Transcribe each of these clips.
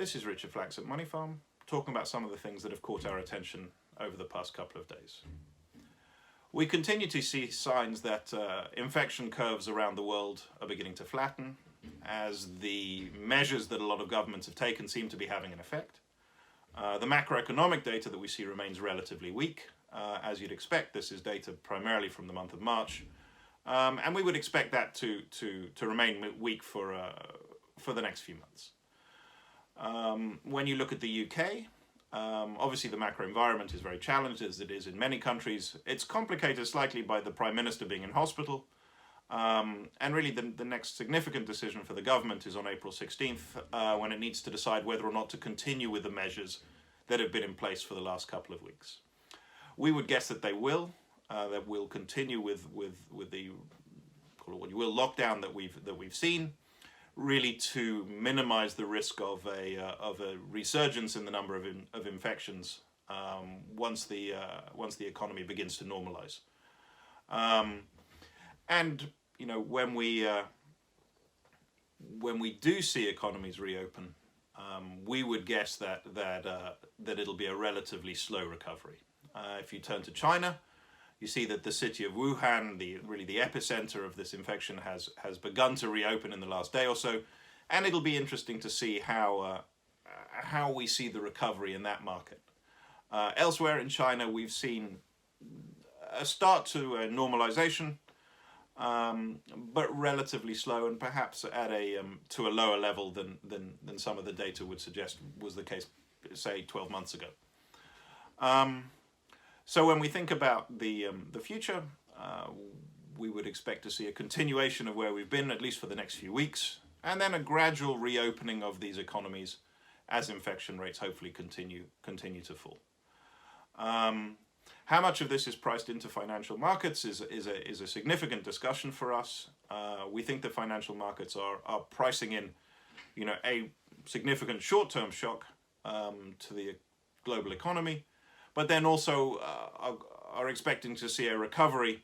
This is Richard Flax at MoneyFarm, talking about some of the things that have caught our attention over the past couple of days. We continue to see signs that infection curves around the world are beginning to flatten, as the measures that a lot of governments have taken seem to be having an effect. The macroeconomic data that we see remains relatively weak. As you'd expect, this is data primarily from the month of March, and we would expect that to remain weak for the next few months. When you look at the UK, obviously the macro environment is very challenged, as it is in many countries. It's complicated slightly by the Prime Minister being in hospital, and really the next significant decision for the government is on April 16th, when it needs to decide whether or not to continue with the measures that have been in place for the last couple of weeks. We would guess that they will continue with the, call it what you will, lockdown that we've seen, really to minimize the risk of a resurgence in the number of infections once the economy begins to normalize. And you know, when we do see economies reopen, we would guess that it'll be a relatively slow recovery. If you turn to China, you see that the city of Wuhan, really the epicenter of this infection, has begun to reopen in the last day or so, and it'll be interesting to see how we see the recovery in that market. Elsewhere in China, we've seen a start to a normalization, but relatively slow, and perhaps at to a lower level than some of the data would suggest was the case, say, 12 months ago. So when we think about the future, we would expect to see a continuation of where we've been, at least for the next few weeks, and then a gradual reopening of these economies as infection rates hopefully continue to fall. How much of this is priced into financial markets is a significant discussion for us. We think that financial markets are pricing in, you know, a significant short-term shock to the global economy, but then also are expecting to see a recovery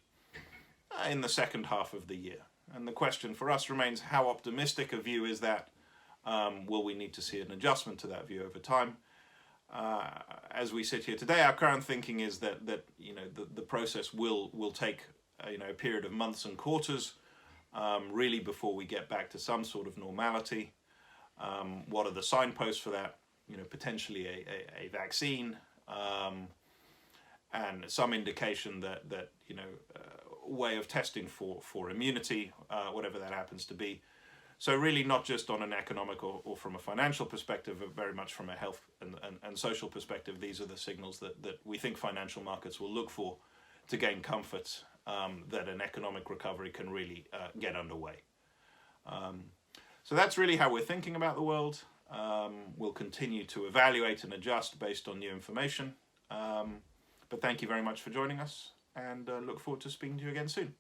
in the second half of the year. And the question for us remains, how optimistic a view is that? Will we need to see an adjustment to that view over time? As we sit here today, our current thinking is that you know, the process will take you know, a period of months and quarters, really, before we get back to some sort of normality. What are the signposts for that? You know, potentially a vaccine, and some indication that you know, way of testing for immunity, whatever that happens to be. So really not just on an economic or from a financial perspective, but very much from a health and social perspective. These are the signals that we think financial markets will look for to gain comfort that an economic recovery can really get underway. So that's really how we're thinking about the world. We'll continue to evaluate and adjust based on new information. But thank you very much for joining us, and look forward to speaking to you again soon.